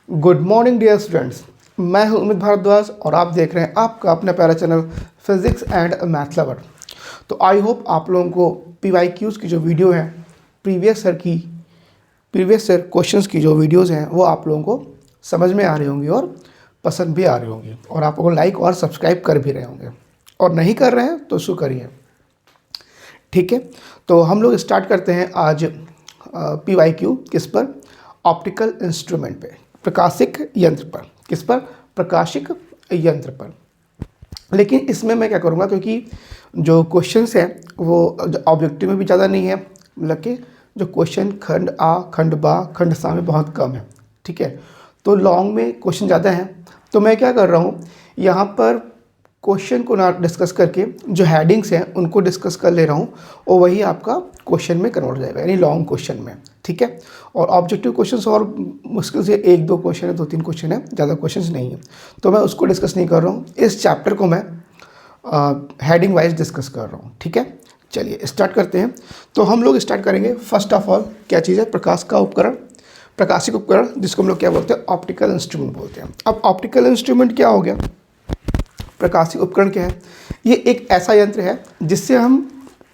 Good morning dear students. मैं हूं अमित भारद्वाज और आप देख रहे हैं आपका अपना प्यारा channel physics and math lover. तो आई होप आप लोगों को PYQs की जो वीडियो है प्रीवियस ईयर क्वेश्चंस की जो वीडियोस हैं वो आप लोगों को समझ में आ रही होंगी और पसंद भी आ रही होंगी और आप लोग लाइक और सब्सक्राइब कर भी रहे होंगे, और नहीं कर रहे हैं तो शू करिए। ठीक है, तो हम लोग स्टार्ट करते हैं आज PYQ किस पर, ऑप्टिकल इंस्ट्रूमेंट पे, प्रकाशिक यंत्र पर। किस पर? प्रकाशिक यंत्र पर। लेकिन इसमें मैं क्या करूँगा, क्योंकि जो क्वेश्चंस हैं वो ऑब्जेक्टिव में भी ज़्यादा नहीं है, मतलब कि जो क्वेश्चन खंड आ, खंड बा, खंड सा में बहुत कम है। ठीक है, तो लॉन्ग में क्वेश्चन ज़्यादा हैं, तो मैं क्या कर रहा हूँ यहाँ पर क्वेश्चन को ना डिस्कस करके जो हेडिंग्स हैं उनको डिस्कस कर ले रहा हूँ, और वही आपका क्वेश्चन में कन्वर्ट हो जाएगा, यानी लॉन्ग क्वेश्चन में। ठीक है, और ऑब्जेक्टिव क्वेश्चंस और मुश्किल से 1-2 क्वेश्चन है, 2-3 क्वेश्चन है, ज़्यादा क्वेश्चंस नहीं है, तो मैं उसको डिस्कस नहीं कर रहा हूँ। इस चैप्टर को मैं हेडिंग वाइज डिस्कस कर रहा हूँ। ठीक है, चलिए स्टार्ट करते हैं। तो हम लोग स्टार्ट करेंगे फर्स्ट ऑफ ऑल, क्या चीज़ है? प्रकाश का उपकरण, प्रकाशिक उपकरण, जिसको हम लोग क्या बोलते हैं? ऑप्टिकल इंस्ट्रूमेंट बोलते हैं। अब ऑप्टिकल इंस्ट्रूमेंट क्या हो गया? प्रकाशिक उपकरण क्या है? ये एक ऐसा यंत्र है जिससे हम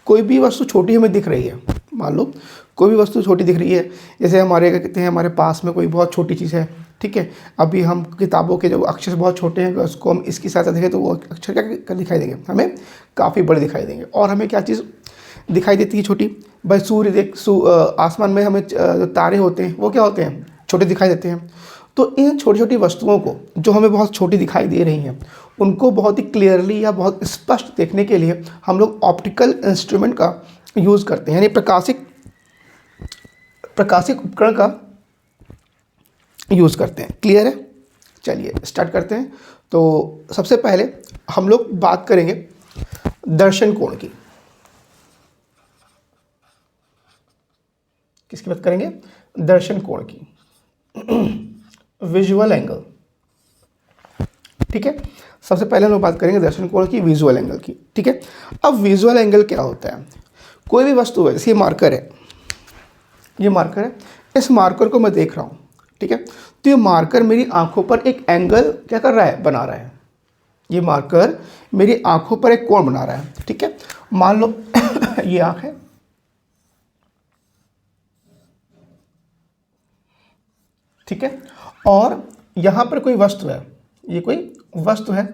कोई भी वस्तु छोटी हमें दिख रही है, मान लो कोई भी वस्तु छोटी दिख रही है, जैसे हमारे क्या कहते हैं, हमारे पास में कोई बहुत छोटी चीज़ है। ठीक है, अभी हम किताबों के जो अक्षर बहुत छोटे हैं, उसको हम इसकी सहायता देखें तो वो अक्षर क्या दिखाई देंगे? हमें काफ़ी बड़े दिखाई देंगे। और हमें क्या चीज़ दिखाई देती है छोटी? भाई सूर्य आसमान में हमें जो तारे होते हैं वो क्या होते हैं? छोटे दिखाई देते हैं। तो इन छोटी छोटी वस्तुओं को जो हमें बहुत छोटी दिखाई दे रही हैं, उनको बहुत ही क्लियरली या बहुत स्पष्ट देखने के लिए हम लोग ऑप्टिकल इंस्ट्रूमेंट का यूज़ करते हैं, यानी प्रकाशिक उपकरण का यूज़ करते हैं। क्लियर है? चलिए स्टार्ट करते हैं। तो सबसे पहले हम लोग बात करेंगे दर्शन कोण की। किसकी बात करेंगे? दर्शन कोण की, विजुअल एंगल। ठीक है, सबसे पहले हम लोग बात करेंगे दर्शन कोण की, विजुअल एंगल की। ठीक है, अब विजुअल एंगल क्या होता है? कोई भी वस्तु है, जैसे ये मार्कर है, ये मार्कर है, इस मार्कर को मैं देख रहा हूँ। ठीक है, तो ये मार्कर मेरी आंखों पर एक एंगल क्या कर रहा है? बना रहा है। ये मार्कर मेरी आंखों पर एक कोण बना रहा है। ठीक है, मान लो ये आंख है, ठीक है, और यहाँ पर कोई वस्तु है, ये कोई वस्तु है,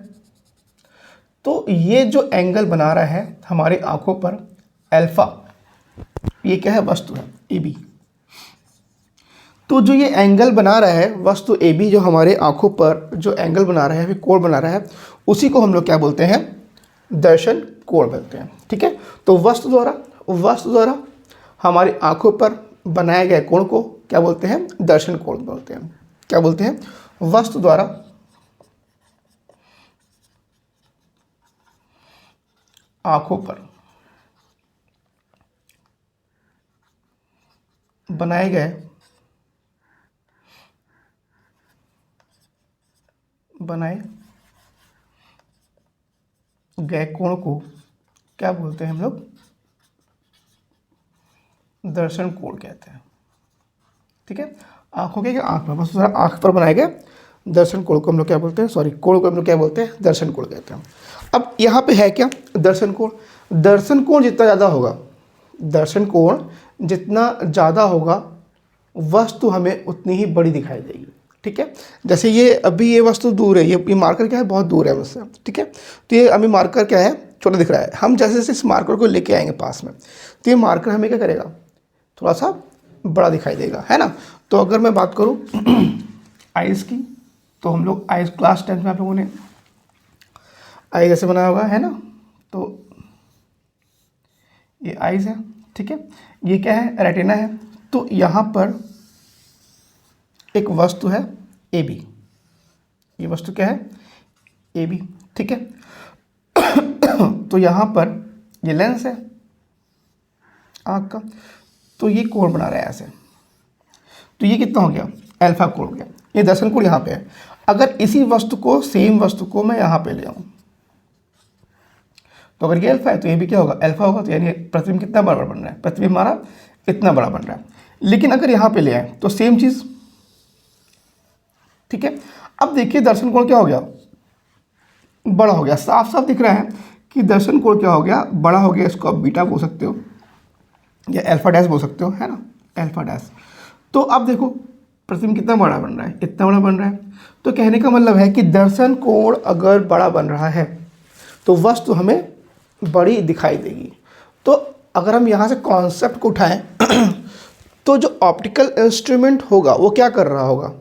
तो ये जो एंगल बना रहा है हमारी आंखों पर अल्फा, ये क्या है? वस्तु है AB। तो जो ये एंगल बना रहा है वस्तु AB, जो हमारे आंखों पर जो एंगल बना रहा है, कोण बना रहा है, उसी को हम लोग क्या बोलते हैं? दर्शन कोण बोलते हैं। ठीक है, तो वस्तु द्वारा हमारी आंखों पर बनाए गए कोण को क्या बोलते हैं? दर्शन कोण बोलते हैं। क्या बोलते हैं? वस्तु द्वारा आंखों पर बनाए गए कोण को क्या बोलते हैं हम लोग? दर्शन कोण कहते हैं। ठीक है, आंखों के आंख में, बस आंख पर बनाए गए दर्शन कोण को हम लोग क्या बोलते हैं? कोण को हम लोग क्या बोलते हैं? दर्शन कोण कहते हैं। अब यहाँ पे है क्या? दर्शन कोण। दर्शन कोण जितना ज़्यादा होगा वस्तु हमें उतनी ही बड़ी दिखाई देगी। ठीक है, जैसे ये अभी ये वस्तु दूर है, ये मार्कर क्या है? बहुत दूर है मुझसे। ठीक है, तो ये अभी मार्कर क्या है? छोटा दिख रहा है। हम जैसे जैसे इस मार्कर को लेके आएंगे पास में, तो ये मार्कर हमें क्या करेगा? थोड़ा सा बड़ा दिखाई देगा, है ना। तो अगर मैं बात करूँ आइज़ की, तो हम लोग आइज़ क्लास 10 में आप लोगों ने आइज़ ऐसे बनाया होगा, है ना। तो ये आइज़ है, ठीक है, ये क्या है? रेटिना है। तो यहाँ पर एक वस्तु है AB, ये वस्तु क्या है? AB। ठीक है, तो यहाँ पर ये लेंस है आँख का, तो ये कोण बना रहा है ऐसे, तो ये कितना हो गया? अल्फा कोण हो गया। ये दर्शन कोण यहाँ पे है। अगर इसी सेम वस्तु को मैं यहाँ पे ले आऊँ, तो अगर ये अल्फा है तो ये भी क्या होगा? अल्फा होगा। तो यानी प्रतिबिंब कितना बड़ा बन रहा है? प्रतिबिंब हमारा इतना बड़ा बन रहा है। लेकिन अगर यहाँ पे ले आए तो सेम चीज़ ठीक है। अब देखिए दर्शन कोण क्या हो गया, बड़ा हो गया। साफ साफ दिख रहा है कि दर्शन कोण क्या हो गया, बड़ा हो गया। इसको आप बीटा बोल सकते हो या अल्फा डैश बोल सकते हो, है ना, अल्फा डैश। तो अब देखो प्रतिबिंब कितना बड़ा बन रहा है, इतना बड़ा बन रहा है। तो कहने का मतलब है कि दर्शन कोण अगर बड़ा बन रहा है तो वस्तु हमें बड़ी दिखाई देगी। तो अगर हम यहाँ से कॉन्सेप्ट को उठाएं तो जो ऑप्टिकल इंस्ट्रूमेंट होगा वो क्या कर रहा होगा,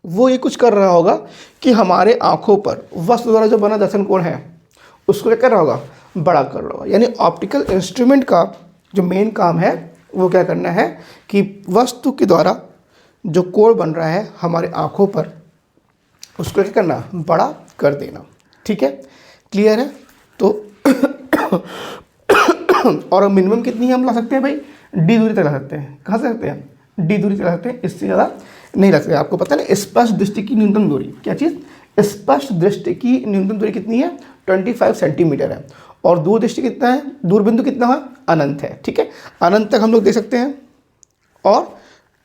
वो ये कुछ कर रहा होगा कि हमारे आँखों पर वस्तु द्वारा जो बना दर्शन कोण है उसको क्या कर रहा होगा, बड़ा कर रहा होगा। यानी ऑप्टिकल इंस्ट्रूमेंट का जो मेन काम है वो क्या करना है कि वस्तु के द्वारा जो कोण बन रहा है हमारे आँखों पर उसको क्या करना, बड़ा कर देना। ठीक है, क्लियर है। तो और मिनिमम कितनी हम ला सकते हैं भाई, डी दूरी तक ला सकते हैं। कहाँ से सकते हैं, डी दूरी तक ला सकते हैं, इससे ज़्यादा नहीं ला सकते। आपको पता है ना स्पष्ट दृष्टि की न्यूनतम दूरी, क्या चीज़, स्पष्ट दृष्टि की न्यूनतम दूरी कितनी है, 25 सेंटीमीटर है। और दूर दृष्टि कितना है, दूर बिंदु कितना है, अनंत है। ठीक है, अनंत तक हम लोग देख सकते हैं और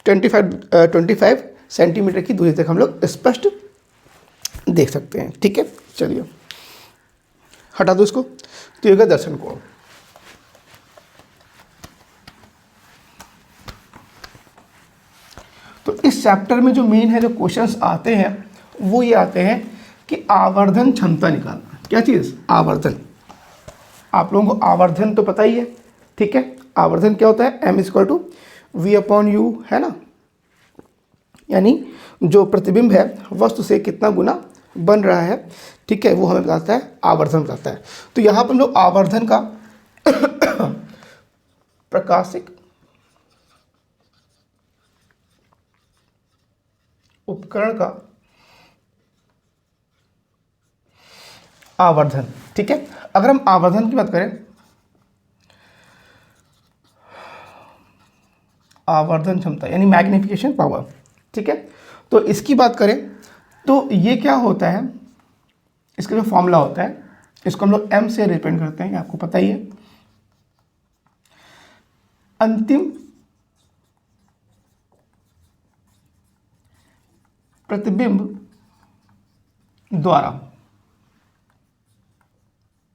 25 सेंटीमीटर की दूरी तक हम लोग स्पष्ट देख सकते हैं। ठीक है, चलिए हटा दो इसको। तो ये होगा दर्शन कोण। तो इस चैप्टर में जो मेन है, जो क्वेश्चंस आते हैं वो ये आते हैं कि आवर्धन क्षमता निकालना। क्या चीज़, आवर्धन। आप लोगों को आवर्धन तो पता ही है, ठीक है। आवर्धन क्या होता है, m=v/u, है ना। यानी जो प्रतिबिंब है वस्तु से कितना गुना बन रहा है, ठीक है, वो हमें बताता है, आवर्धन बताता है। तो यहाँ पर हम लोग आवर्धन का प्रकाशिक उपकरण का आवर्धन, ठीक है। अगर हम आवर्धन की बात करें, आवर्धन क्षमता यानी मैग्निफिकेशन पावर, ठीक है। तो इसकी बात करें तो ये क्या होता है, इसका जो फॉर्मूला होता है इसको हम लोग m से रिप्रेजेंट करते हैं, आपको पता ही है। अंतिम प्रतिबिंब द्वारा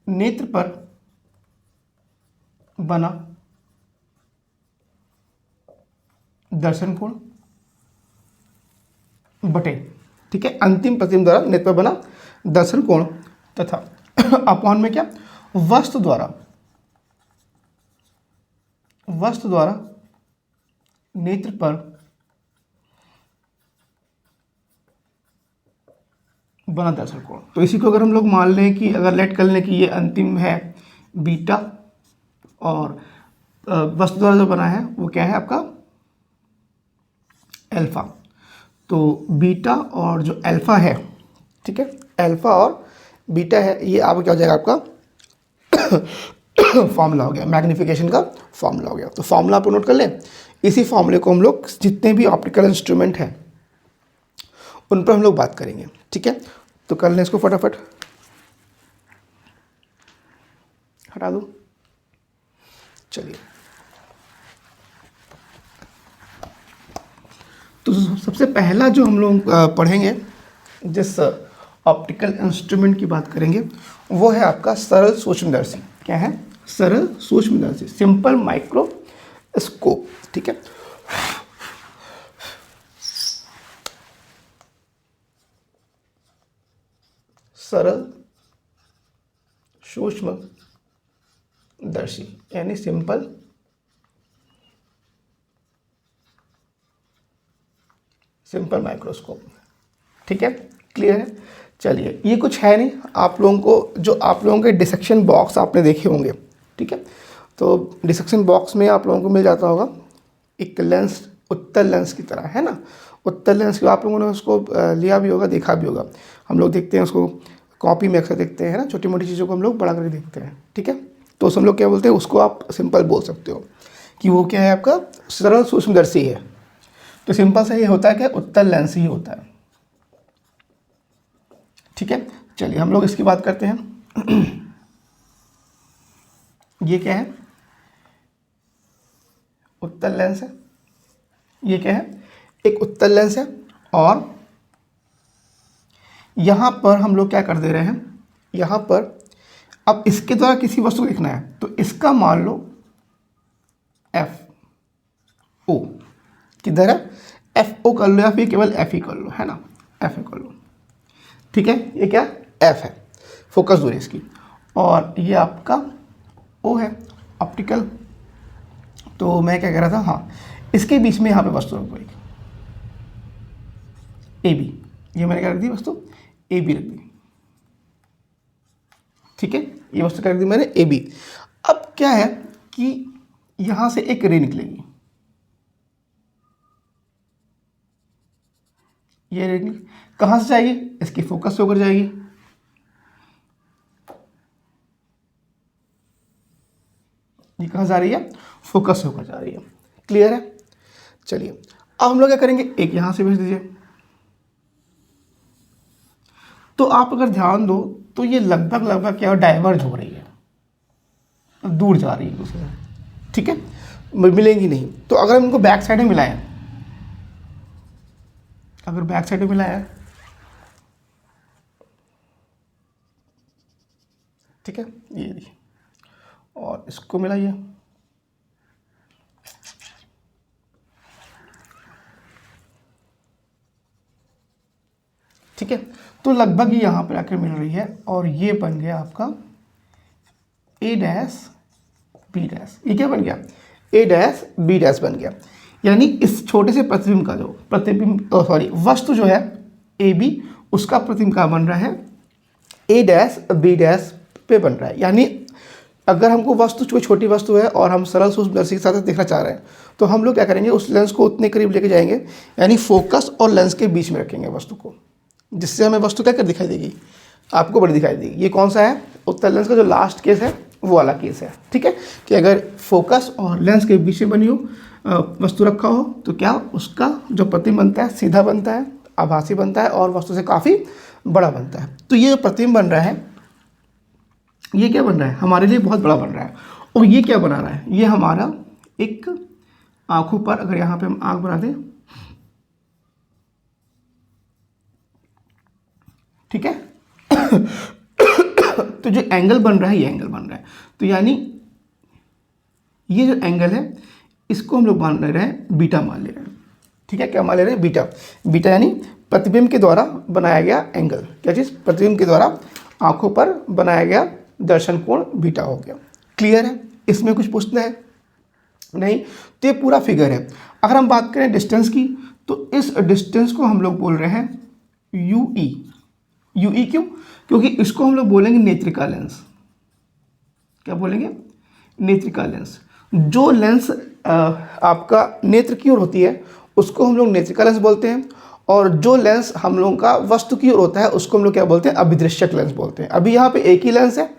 नेत्र पर बना दर्शन कोण बटे, ठीक है, अंतिम प्रतिबिंब द्वारा नेत्र पर बना दर्शन कोण तथा अपॉन में क्या, वस्तु द्वारा नेत्र पर बना दर्शन कोण। तो इसी को अगर हम लोग मान लें कि अगर लेट कर लें कि ये अंतिम है बीटा और वस्तु द्वारा जो बना है वो क्या है आपका अल्फा। तो बीटा और जो अल्फा है, ठीक है, अल्फा और बीटा है, ये आपका क्या हो जाएगा, आपका फॉर्मूला हो गया, मैग्निफिकेशन का फॉर्मूला हो गया। तो फॉर्मूला आप नोट कर लें। इसी फॉर्मूले को हम लोग जितने भी ऑप्टिकल इंस्ट्रूमेंट हैं उन पर हम लोग बात करेंगे, ठीक है। तो कर लें इसको फटाफट, हटा दो। चलिए, तो सबसे पहला जो हम लोग पढ़ेंगे, जिस ऑप्टिकल इंस्ट्रूमेंट की बात करेंगे, वो है आपका सरल सूक्ष्मदर्शी। क्या है, सरल सूक्ष्मदर्शी, सिंपल माइक्रोस्कोप, ठीक है। सरल सूक्ष्मदर्शी यानी सिंपल माइक्रोस्कोप, ठीक है, क्लियर है। चलिए, ये कुछ है नहीं, आप लोगों को जो आप लोगों के डिसेक्शन बॉक्स आपने देखे होंगे, ठीक है। तो डिसेक्शन बॉक्स में आप लोगों को मिल जाता होगा एक लेंस, उत्तल लेंस की तरह, है ना। उत्तल लेंस को आप लोगों ने उसको लिया भी होगा, देखा भी होगा। हम लोग देखते हैं उसको कॉपी में अक्सर देखते हैं, है ना, छोटी मोटी चीज़ों को हम लोग बड़ा करके देखते हैं, ठीक है। तो उस हम लोग क्या बोलते हैं, उसको आप सिंपल बोल सकते हो कि वो क्या है, आपका सरल सूक्ष्मदर्शी है। तो सिंपल सा ये होता है कि उत्तल लेंस ही होता है, ठीक है। चलिए हम लोग इसकी बात करते हैं। ये क्या है, उत्तल लेंस है। ये क्या है, एक उत्तल लेंस है और यहाँ पर हम लोग क्या कर दे रहे हैं, यहाँ पर अब इसके द्वारा किसी वस्तु को लिखना है तो इसका मान लो एफ ओ, किधर है, एफ ओ कर लो या फिर केवल एफ ही कर लो, है ना, एफ कर लो, ठीक है। ये क्या एफ है, फोकस दूरी इसकी, और ये आपका ओ है, ऑप्टिकल। तो मैं क्या कह रहा था, हाँ, इसके बीच में यहाँ पे वस्तु रख दो एक ए बी, ये मैंने क्या रख दी, वस्तु ए बी रख दी, ठीक है। ये वस्तु क्या रख दी मैंने, ए बी। अब क्या है कि यहाँ से एक रे निकलेगी, ये रे कहाँ से जाएगी, इसकी फोकस से होकर जाएगी, ये कहाँ जा रही है, फोकस से होकर जा रही है, क्लियर है। चलिए अब हम लोग क्या करेंगे, एक यहाँ से भेज दीजिए। तो आप अगर ध्यान दो तो ये लगभग क्या डाइवर्ज हो रही है, दूर जा रही है दूसरे से, ठीक है, मिलेंगी नहीं। तो अगर हम इनको बैक साइड में मिलाएं, अगर बैक साइड में मिलाएं, ठीक है, ये देखिए, और इसको मिलाइए, ठीक है। तो लगभग ये यहाँ पर आकर मिल रही है, और ये बन गया आपका ए डैश बी डैश। ये क्या बन गया, ए डैश बी डैश बन गया। यानी इस छोटे से प्रतिबिंब का जो वस्तु जो है ए बी, उसका प्रतिबिंब का बन रहा है ए डैश बी डैश पे बन रहा है। यानी अगर हमको वस्तु कोई छोटी वस्तु है और हम सरल सूक्ष्मदर्शी के साथ देखना चाह रहे हैं तो हम लोग क्या करेंगे, उस लेंस को उतने करीब लेके जाएंगे, यानी फोकस और लेंस के बीच में रखेंगे वस्तु को, जिससे हमें वस्तु क्या कर दिखाई देगी, आपको बड़ी दिखाई देगी। ये कौन सा है, उत्तल लेंस का जो लास्ट केस है वो वाला केस है, ठीक है। कि अगर फोकस और लेंस के बीच में बनी हो वस्तु रखा हो तो क्या उसका जो प्रतिबिंब बनता है सीधा बनता है, आभासी बनता है, और वस्तु से काफ़ी बड़ा बनता है। तो ये जो प्रतिबिंब बन रहा है, ये क्या बन रहा है, हमारे लिए बहुत बड़ा बन रहा है। और ये क्या बना रहा है, ये हमारा एक आँखों पर, अगर यहाँ पे हम आँख बना दें, ठीक है तो जो एंगल बन रहा है, ये एंगल बन रहा है। तो यानी ये जो एंगल है इसको हम लोग मान रहे हैं बीटा मान ले रहे हैं, ठीक है। क्या मान ले रहे हैं, बीटा। बीटा यानी प्रतिबिंब के द्वारा बनाया गया एंगल, क्या चीज़, प्रतिबिंब के द्वारा आंखों पर बनाया गया दर्शन कोण बीटा हो गया। क्लियर है, इसमें कुछ पूछना है नहीं। तो ये पूरा फिगर है। अगर हम बात करें डिस्टेंस की, तो इस डिस्टेंस को हम लोग बोल रहे हैं यू ई। यू ई क्यों, क्योंकि इसको हम लोग बोलेंगे नेत्रिका लेंस। क्या बोलेंगे, नेत्रिका लेंस। जो लेंस आपका नेत्र की ओर होती है उसको हम लोग नेत्रिका लेंस बोलते हैं, और जो लेंस हम लोगों का वस्तु की ओर होता है उसको हम लोग क्या बोलते हैं, अभिदृश्यक लेंस बोलते हैं। अभी यहाँ पे एक ही लेंस है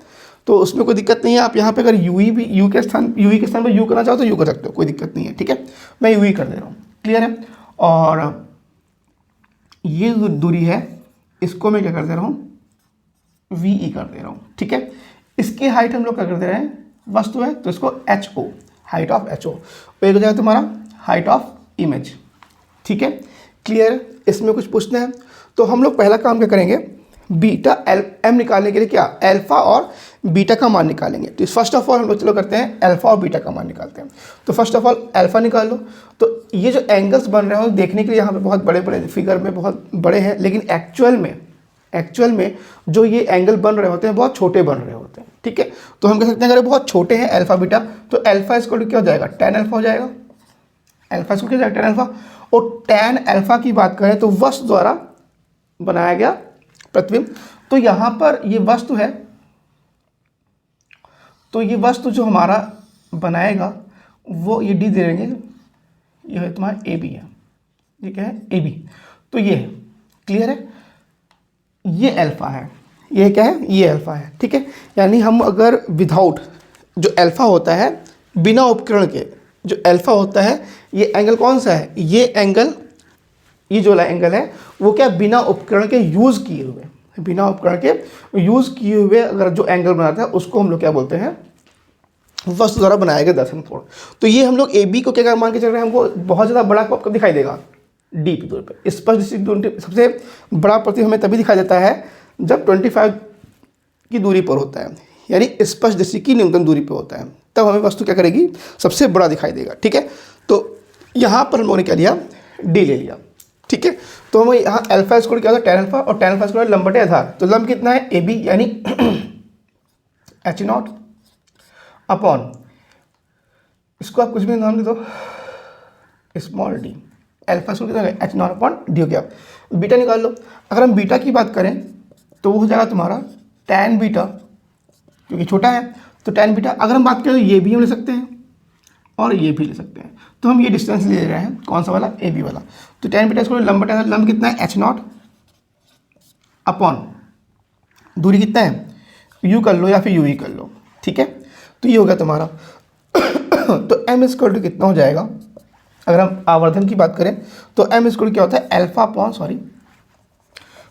तो उसमें कोई दिक्कत नहीं है। आप यहाँ पे अगर यू के स्थान पर यू करना चाहो तो यू कर सकते हो, कोई दिक्कत नहीं है, ठीक है। मैं यू ही कर दे रहा हूँ, क्लियर है। और ये जो दूरी है इसको मैं क्या कर दे रहा हूँ, वी ई कर दे रहा हूँ, ठीक है। इसकी हाइट हम लोग क्या कर दे रहे हैं, वस्तु है तो इसको H O, height of H O. एक हो जाएगा तुम्हारा हाइट ऑफ इमेज, ठीक है, क्लियर। इसमें कुछ पूछना है तो हम लोग पहला काम क्या करेंगे, बीटा एम निकालने के लिए क्या, अल्फा और बीटा का मान निकालेंगे। तो फर्स्ट ऑफ ऑल हम लोग चलो करते हैं अल्फा और बीटा का मान निकालते हैं। तो फर्स्ट ऑफ ऑल अल्फा निकाल लो। तो ये जो एंगल्स बन रहे हो देखने के लिए यहाँ पे बहुत बड़े बड़े फिगर में बहुत बड़े हैं, लेकिन एक्चुअल में जो ये एंगल बन रहे होते हैं बहुत छोटे बन रहे होते हैं, ठीक है। तो हम कह सकते हैं अगर बहुत छोटे हैं अल्फा बीटा, तो अल्फा इसको क्या हो जाएगा, टैन अल्फा हो जाएगा। अल्फा इसको क्या हो जाएगा, टैन अल्फा। और टैन अल्फा की बात करें तो वस्तु द्वारा बनाया गया प्रतिबिंब। तो यहाँ पर ये वस्तु है, तो ये वस्तु जो हमारा बनाएगा वो ये डी दे देंगे, ये है तुम्हारा ए बी है, ये क्या है, ए बी। तो ये है, क्लियर है। ये अल्फा है, ये क्या है, ये अल्फा है, ठीक है। यानी हम अगर विदाउट जो अल्फा होता है, बिना उपकरण के जो अल्फा होता है, ये एंगल कौन सा है, ये एंगल, ये जो एंगल है वो क्या, बिना उपकरण के यूज़ किए हुए, बिना उपकरण के यूज़ किए हुए अगर जो एंगल बनाता है उसको हम लोग क्या बोलते हैं, वस्तु द्वारा बनाया गया दर्शन कोण। तो ये हम लोग ए बी को क्या मान के चल रहे हैं, हमको बहुत ज़्यादा बड़ा कब दिखाई देगा, डी की दूरी पर। स्पष्ट दृष्टि सबसे बड़ा प्रतिबिंब हमें तभी दिखाई देता है जब 25 की दूरी पर होता है, यानी स्पष्ट दृष्टि की न्यूनतम दूरी पर होता है, तब हमें वस्तु क्या करेगी, सबसे बड़ा दिखाई देगा। ठीक है, तो यहाँ पर हम लोगों ने क्या लिया, डी ले लिया। ठीक है, तो हमें यहाँ अल्फा स्क्वायर क्या होता है, टेन अल्फा, और टेन अल्फा स्क्वायर लंब बटे आधार, तो लंब कितना है ए बी, यानी एच नॉट अपॉन, इसको आप कुछ भी नाम दे दो, स्मॉल डी, अल्फा स्क्वायर कितना है, एच नॉट अपॉन डी हो गया। बीटा निकाल लो। अगर हम बीटा की बात करें तो वो हो जाएगा तुम्हारा टैन बीटा, क्योंकि छोटा है तो टैन बीटा। अगर हम बात करें ये भी हम ले सकते हैं और ये भी ले सकते हैं, तो हम ये डिस्टेंस ले रहे हैं, कौन सा वाला, ए बी वाला। तो टैन बीटा स्क्वायर लंब बटा लंब कितना है, एच नॉट अपॉन दूरी कितना है, यू कर लो या फिर यू ही कर लो। ठीक है, तो ये हो गया तुम्हारा। तो एम स्क्वायर टू कितना हो जाएगा, अगर हम आवर्धन की बात करें तो एम स्क्वायर क्या होता है, अल्फा अपॉन, सॉरी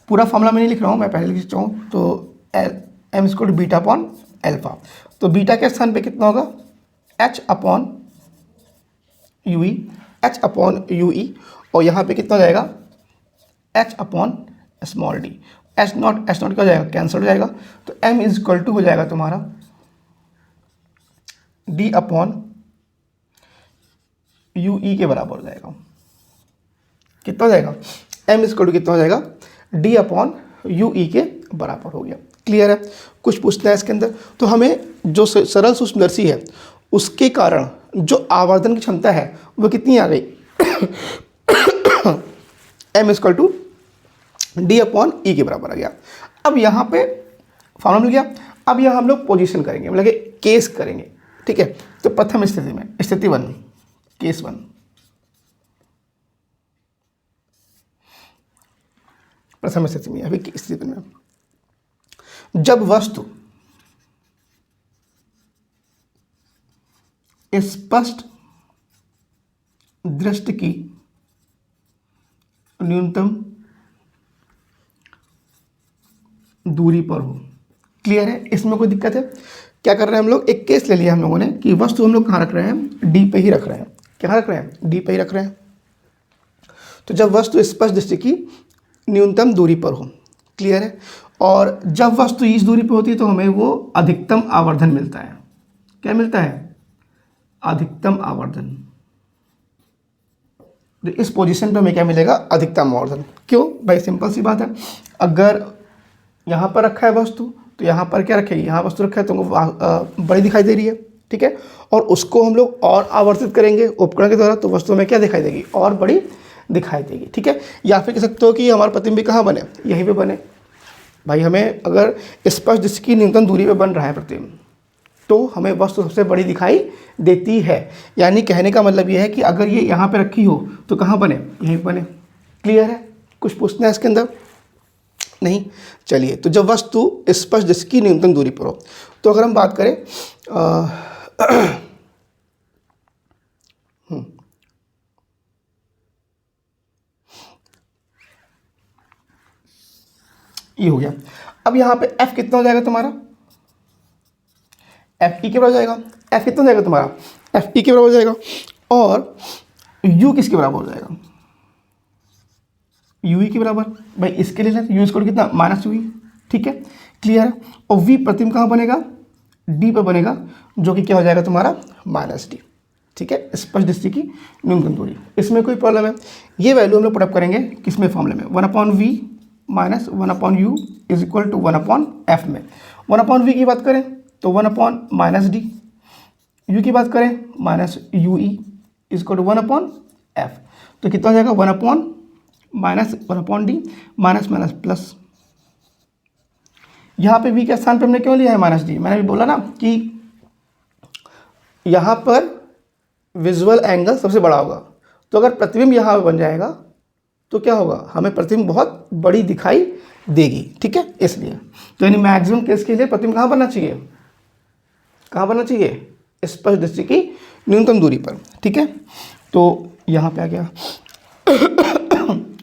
पूरा फॉर्मूला मैं नहीं लिख रहा हूँ, मैं पहले लिख चुका हूँ, तो M square beta upon alpha. तो बीटा के स्थान पे कितना होगा, H upon U E, H upon U E, और यहाँ पे कितना हो जाएगा, H upon small D. H naught क्या हो जाएगा, कैंसिल हो जाएगा, तो एम इज इक्वल टू हो जाएगा तुम्हारा डी अपॉन यू ई के बराबर हो जाएगा। कितना हो जाएगा, एम इज इक्वल टू कितना हो जाएगा, डी अपॉन यू ई के बराबर हो गया। क्लियर है, कुछ पूछना है इसके अंदर। तो हमें जो सरल सूक्ष्मदर्शी है उसके कारण जो आवर्धन की क्षमता है वो कितनी आ गई, M equal to D upon E के बराबर आ गया। अब यहाँ पे फॉर्मूला मिल गया। अब यहाँ हम लोग पोजीशन करेंगे, मतलब कि केस करेंगे। ठीक है, तो प्रथम स्थिति में, स्थिति 1, केस 1, प्रथम स्थिति में, अभी स्थिति में जब वस्तु स्पष्ट दृष्टि की न्यूनतम दूरी पर हो। क्लियर है, इसमें कोई दिक्कत है? क्या कर रहे हैं हम लोग, एक केस ले लिया हम लोगों ने कि वस्तु हम लोग कहाँ रख रहे हैं, डी पे ही रख रहे हैं। कहाँ रख रहे हैं, डी पे ही रख रहे हैं। तो जब वस्तु स्पष्ट दृष्टि की न्यूनतम दूरी पर हो। क्लियर है, और जब वस्तु इस दूरी पर होती है तो हमें वो अधिकतम आवर्धन मिलता है। क्या मिलता है, अधिकतम आवर्धन। तो इस पोजीशन पे हमें क्या मिलेगा, अधिकतम आवर्धन। क्यों भाई, सिंपल सी बात है, अगर यहाँ पर रखा है वस्तु तो यहाँ पर क्या रखेगी, यहाँ वस्तु रखा है तो हमको बड़ी दिखाई दे रही है। ठीक है, और उसको हम लोग और आवर्तित करेंगे उपकरण के द्वारा तो वस्तु में क्या दिखाई देगी, और बड़ी दिखाई देगी। ठीक है, या फिर कह सकते हो कि हमारा प्रतिबिंब कहाँ बने, यहीं पे बने। भाई हमें अगर स्पष्ट दृष्टि की न्यूनतम दूरी पे बन रहा है प्रतिबिंब तो हमें वस्तु सबसे बड़ी दिखाई देती है। यानी कहने का मतलब ये है कि अगर ये यहाँ पे रखी हो तो कहाँ बने, यहीं बने। क्लियर है, कुछ पूछना है इसके अंदर? नहीं। चलिए, तो जब वस्तु स्पष्ट दृष्टि की न्यूनतम दूरी पर हो, तो अगर हम बात करें ये हो गया। अब यहाँ पे f कितना हो जाएगा तुम्हारा, एफ ई के बराबर हो जाएगा। एफ कितना हो जाएगा तुम्हारा, एफ ई के बराबर हो जाएगा। और u किसके बराबर हो जाएगा, यू ई के बराबर। भाई इसके लिए यू स्क्वायर कितना, माइनस यू ई। ठीक है, क्लियर है। और v प्रतिबिंब कहाँ बनेगा, d पर बनेगा, जो कि क्या हो जाएगा तुम्हारा, माइनस डी। ठीक है, स्पष्ट दृष्टि की न्यूनतम दूरी। इसमें कोई प्रॉब्लम है, ये वैल्यू हम लोग पुटअप करेंगे किसमें, फॉर्मूले में, 1/v minus 1/u is equal to 1/f में। 1/v की बात करें तो 1/-d, u की बात करें minus ue is equal to 1/f। तो कितना हो जाएगा, 1/-1/d माइनस माइनस प्लस। यहाँ पे v के स्थान पे हमने क्यों लिया है माइनस डी, मैंने भी बोला ना कि यहाँ पर विजुअल एंगल सबसे बड़ा होगा। तो अगर प्रतिबिंब यहाँ बन जाएगा तो क्या होगा, हमें प्रतिबिंब बहुत बड़ी दिखाई देगी। ठीक है, इसलिए तो यानी मैक्सिमम केस के लिए प्रतिबिंब कहाँ बनना चाहिए, कहाँ बनना चाहिए, स्पष्ट दृष्टि की न्यूनतम दूरी पर। ठीक है, तो यहाँ पे आ गया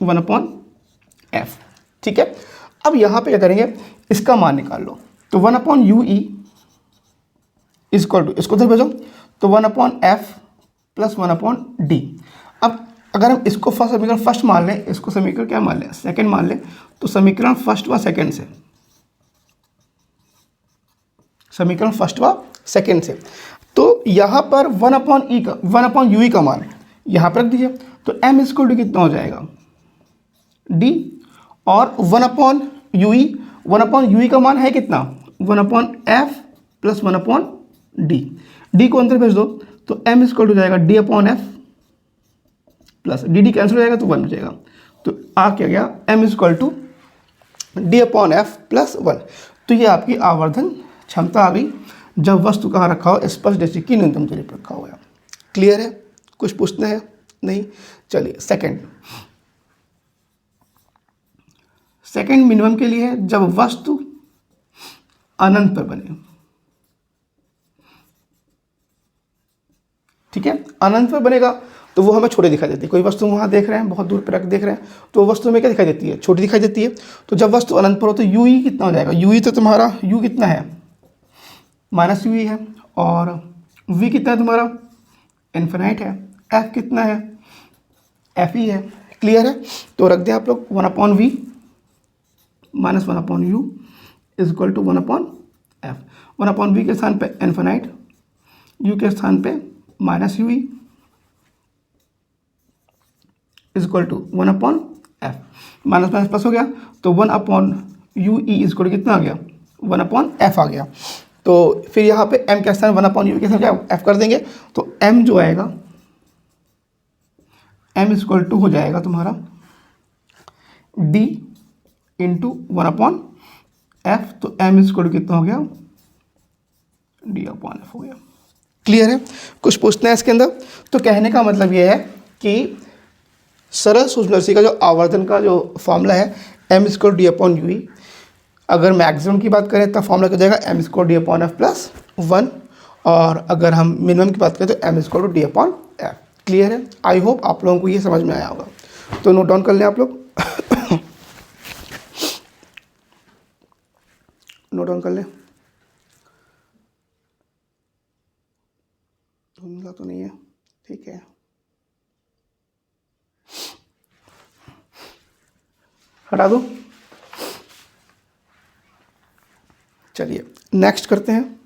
1/f। ठीक है, अब यहाँ पे क्या करेंगे, इसका मान निकाल लो। तो 1/ue इज इक्वल टू, इसको उधर भेजो, तो 1/f प्लस 1/d। अब अगर हम इसको समीकरण फर्स्ट मान लें, इसको समीकरण क्या मान लें, सेकंड मान लें, तो समीकरण फर्स्ट व सेकंड से, समीकरण फर्स्ट व सेकंड से, तो यहाँ पर 1/u का मान यहाँ पर रख दीजिए, तो m इक्वल टू कितना हो जाएगा, d, और 1/u का मान है कितना, 1/f प्लस 1/d, d को अंदर भेज दो, तो m इक्वल टू जाएगा d/f प्लस डी कैंसिल हो जाएगा तो 1 हो जाएगा, तो आ क्या गया, m equal to d/f plus 1। तो ये आपकी आवर्धन क्षमता आ गई जब वस्तु कहाँ रखा हो, स्पर्श रेषा की न्यूनतम दूरी पर रखा हुआ है। क्लियर है, कुछ पूछना है, नहीं? चलिए सेकंड मिनिमम के लिए है जब वस्तु अनंत पर बने, ठीक है, अनंत पर बनेगा तो वो हमें छोटी दिखाई देती है। कोई वस्तु वहाँ देख रहे हैं, बहुत दूर पर रख देख रहे हैं, तो वस्तु में क्या दिखाई देती है, छोटी दिखाई देती है। तो जब वस्तु अनंत पर हो तो यू ई कितना हो जाएगा, यू ई तो तुम्हारा यू कितना है, माइनस यू ई है, और वी कितना है तुम्हारा, इन्फिनाइट है, एफ कितना है, एफ ई है। क्लियर है, तो रख दें आप लोग 1/v minus 1/u is equal to 1/f, 1/v के स्थान पे इन्फिनाइट, u के स्थान पे minus U E is equal to 1/f, minus minus plus हो गया, तो 1/u E is equal to कितना आ गया, 1/f आ गया। तो फिर यहाँ पे m के स्थान 1/u के स्थान क्या f कर देंगे, तो m जो आएगा, m इज इक्वल टू हो जाएगा तुम्हारा d इंटू 1/f, तो m इज इक्वल टू कितना हो गया, d/f हो गया। क्लियर है, कुछ पूछना है इसके अंदर? तो कहने का मतलब ये है कि सरल सूक्ष्मदर्शी का जो आवर्धन का जो फॉर्मूला है m इज इक्वल d/u ई, अगर मैक्सिमम की बात करें तब फॉर्मूला क्या जाएगा m इक्वल d/f प्लस 1, और अगर हम मिनिमम की बात करें तो m equal to d/f। Clear है, आई होप आप लोगों को ये समझ में आया होगा। तो नोट डाउन कर लें आप लोग नोट डाउन कर लें, धुंधला तो नहीं है, ठीक है, हटा दो। चलिए नेक्स्ट करते हैं।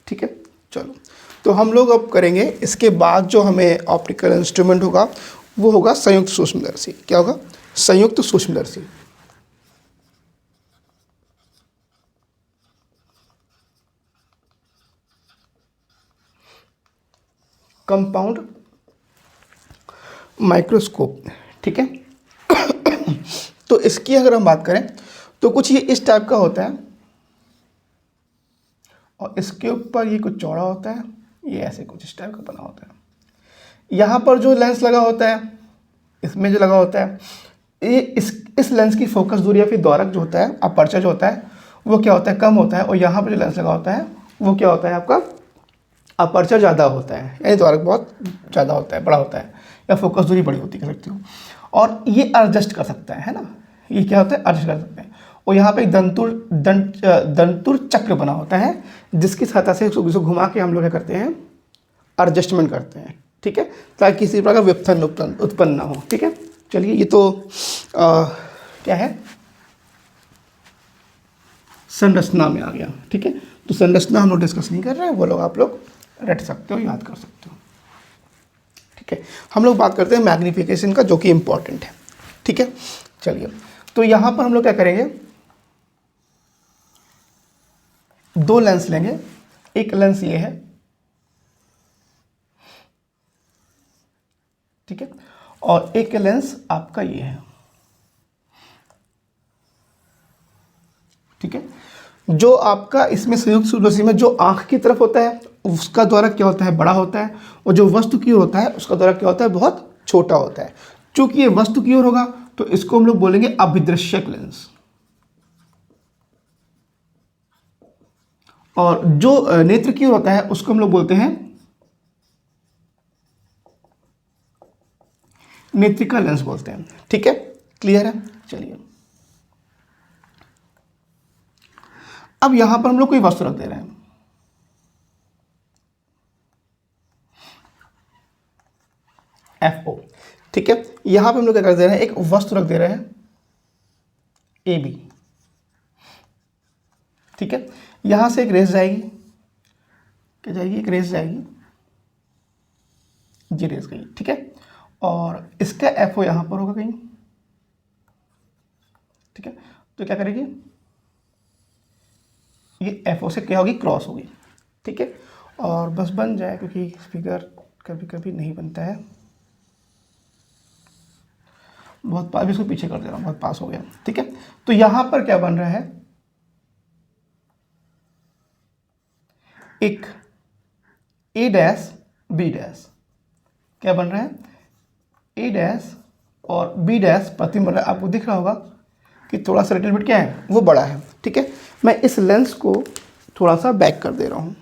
ठीक है, चलो, तो हम लोग अब करेंगे इसके बाद जो हमें ऑप्टिकल इंस्ट्रूमेंट होगा वो होगा संयुक्त सूक्ष्मदर्शी। क्या होगा, संयुक्त सूक्ष्मदर्शी। कंपाउंड माइक्रोस्कोप, ठीक है। तो इसकी अगर हम बात करें तो कुछ ये इस टाइप का होता है, और इसके ऊपर ये कुछ चौड़ा होता है, ये ऐसे कुछ इस टाइप का बना होता है। यहाँ पर जो लेंस लगा होता है, इसमें जो लगा होता है, ये इस लेंस की फोकस दूरी या फिर द्वारक जो होता है, अपर्चर जो होता है वो क्या होता है, कम होता है, और यहाँ पर जो लेंस लगा होता है वो क्या होता है, आपका अपर्चर ज़्यादा होता है, यानी द्वारक बहुत ज़्यादा होता है, बड़ा होता है, या फोकस दूरी बड़ी होती है, कह सकती हूँ। और ये एडजस्ट कर सकता है ना, ये क्या होता है, एडजस्ट कर सकते हैं। और यहाँ पे एक दंतुर चक्र बना होता है, जिसकी सहायता से इसको घुमा के हम लोग क्या करते हैं, एडजस्टमेंट करते हैं, ठीक है, ताकि किसी प्रकार का विपथन उत्पन्न ना हो। ठीक है, चलिए, ये तो क्या है, संरचना में आ गया। ठीक है, तो संरचना हम लोग डिस्कस नहीं कर रहे हैं, वो लोग आप लोग रट सकते हो, याद कर सकते हो। ठीक है, हम लोग बात करते हैं मैग्नीफिकेशन का, जो कि इम्पॉर्टेंट है। ठीक है, चलिए, तो यहाँ पर हम लोग क्या करेंगे, दो लेंस लेंगे। एक लेंस ये है, ठीक है, और एक लेंस आपका ये है। ठीक है, जो आपका इसमें संयुक्त सूर्यरश्मि में जो आँख की तरफ होता है उसका द्वारा क्या होता है, बड़ा होता है, और जो वस्तु की ओर होता है उसका द्वारा क्या होता है, बहुत छोटा होता है। चूंकि ये वस्तु की ओर होगा तो इसको हम लोग बोलेंगे अभिदृश्यक लेंस, और जो नेत्र की ओर होता है उसको हम लोग बोलते हैं नेत्रिका लेंस बोलते हैं। ठीक है, क्लियर है। चलिए अब यहां पर हम लोग कोई वस्तु रख दे रहे हैं, FO। ठीक है, यहां पे हम लोग क्या कर दे रहे हैं, एक वस्तु रख दे रहे हैं AB। ठीक है, यहां से एक रेस जाएगी, क्या जाएगी, एक रेस जाएगी, जी रेस गई। ठीक है, और इसका FO यहां पर होगा कहीं। ठीक है, तो क्या करेगी, ये FO से क्या होगी, क्रॉस होगी। ठीक है, और बस बन जाए, क्योंकि फिगर कभी कभी नहीं बनता है, बहुत पास, इसको पीछे कर दे रहा हूँ, बहुत पास हो गया। ठीक है, तो यहां पर क्या बन रहा है, एक A डैश B डैश, क्या बन रहा है, A डैश और B डैश प्रतिबिंब बन रहा है। आपको दिख रहा होगा कि थोड़ा सा लिटिल बिट क्या है, वो बड़ा है। ठीक है, मैं इस लेंस को थोड़ा सा बैक कर दे रहा हूँ,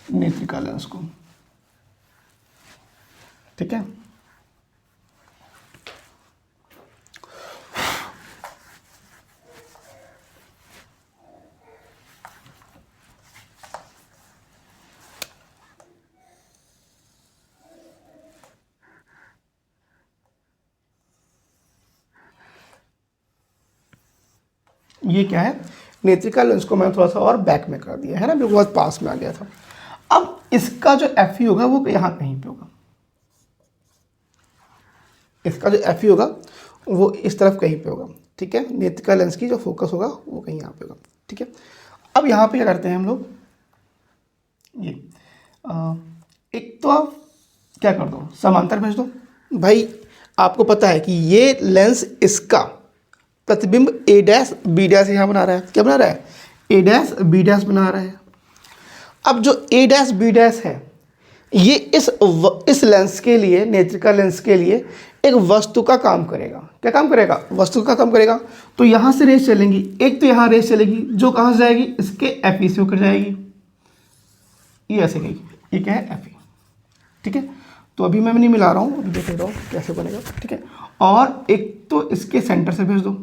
नेत्रिका लेंस को। ठीक है, ये क्या है, नेत्रिका लेंस को मैं थोड़ा सा और बैक में कर दिया है ना, बिल्कुल बहुत पास में आ गया था। अब इसका जो FE होगा वो यहाँ कहीं पे होगा, इसका जो FE होगा वो इस तरफ कहीं पे होगा। ठीक है, नेत्रिका लेंस की जो फोकस होगा वो कहीं यहाँ पे होगा। ठीक है, अब यहाँ पे क्या करते हैं हम लोग, ये एक तो आप क्या कर दो, समांतर भेज दो। भाई आपको पता है कि ये लेंस इसका प्रतिबिंब A डैश B डैश यहाँ बना रहा है, क्या बना रहा है, A डैश B डैश बना रहा है। अब जो A डैश B डैश है ये इस लेंस के लिए, नेत्रिका लेंस के लिए एक वस्तु का काम करेगा। क्या काम करेगा, वस्तु का काम करेगा। तो यहाँ से रेस चलेंगी, एक तो यहाँ रेस चलेगी जो कहाँ से जाएगी, इसके FE से होकर जाएगी, ये ऐसे गई, ये क्या है, FE। ठीक है, तो अभी मैं नहीं मिला रहा हूँ, अभी देख रहा हूँ कैसे बनेगा। ठीक है, और एक तो इसके सेंटर से भेज दो,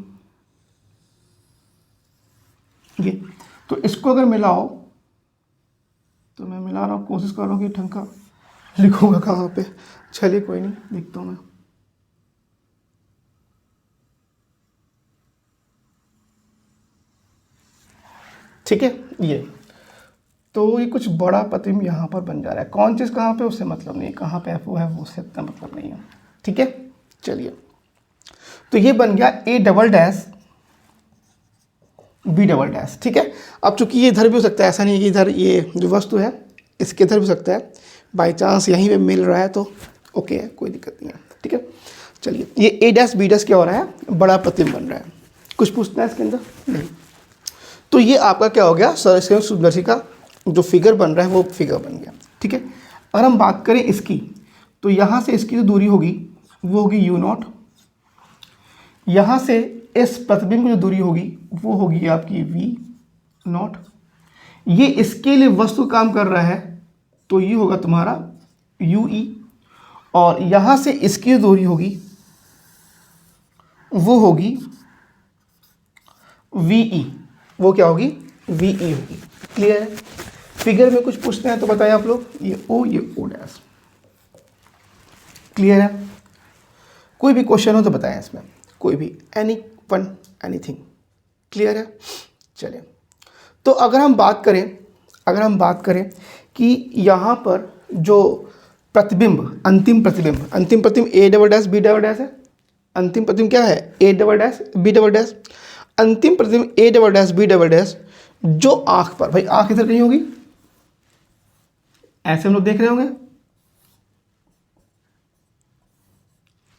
ये तो इसको अगर मिलाओ, तो मैं मिला रहा हूँ, कोशिश कर रहा हूँ कि ढंग का लिखूंगा कहाँ पे। चलिए कोई नहीं, लिखता हूँ मैं। ठीक है, ये तो ये कुछ बड़ा प्रतिबिंब यहाँ पर बन जा रहा है। कौन चीज़ कहाँ पे, उससे मतलब नहीं है, कहाँ पे FO है वो उससे इतना मतलब नहीं है। ठीक है, चलिए तो ये बन गया A double dash B double dash. ठीक है, अब चूंकि ये इधर भी हो सकता है, ऐसा नहीं है कि इधर ये जो वस्तु है इसके इधर भी हो सकता है, बाई चांस यहीं पे मिल रहा है तो ओके है, कोई दिक्कत नहीं है। ठीक है, चलिए ये A डैश B डैश क्या हो रहा है, बड़ा प्रतिबिंब बन रहा है। कुछ पूछना है इसके अंदर, नहीं। तो ये आपका क्या हो गया, संयुक्त सूर्यरश्मि का जो फिगर बन रहा है वो फिगर बन गया। ठीक है, अगर हम बात करें इसकी, तो यहाँ से इसकी जो दूरी होगी वो होगी U0, यहाँ से इस प्रतिबिंब की जो दूरी होगी वो होगी आपकी V0। ये इसके लिए वस्तु काम कर रहा है तो ये होगा तुम्हारा UE, और यहाँ से इसकी जो दूरी होगी वो होगी VE, वो क्या होगी, VE होगी। क्लियर है, फिगर में कुछ पूछते हैं तो बताएं आप लोग, ये O, ये O डैश। क्लियर है, कोई भी क्वेश्चन हो तो बताएं इसमें, कोई भी, एनी वन, एनीथिंग। क्लियर है, चलिए तो अगर हम बात करें कि यहाँ पर जो प्रतिबिंब, अंतिम प्रतिबिंब A double dash B double dash है, अंतिम प्रतिबिंब क्या है, A double dash B double dash. अंतिम प्रतिबिंब A double dash B double dash जो आंख पर, भाई आंख इधर कहीं होगी, ऐसे हम लोग देख रहे होंगे।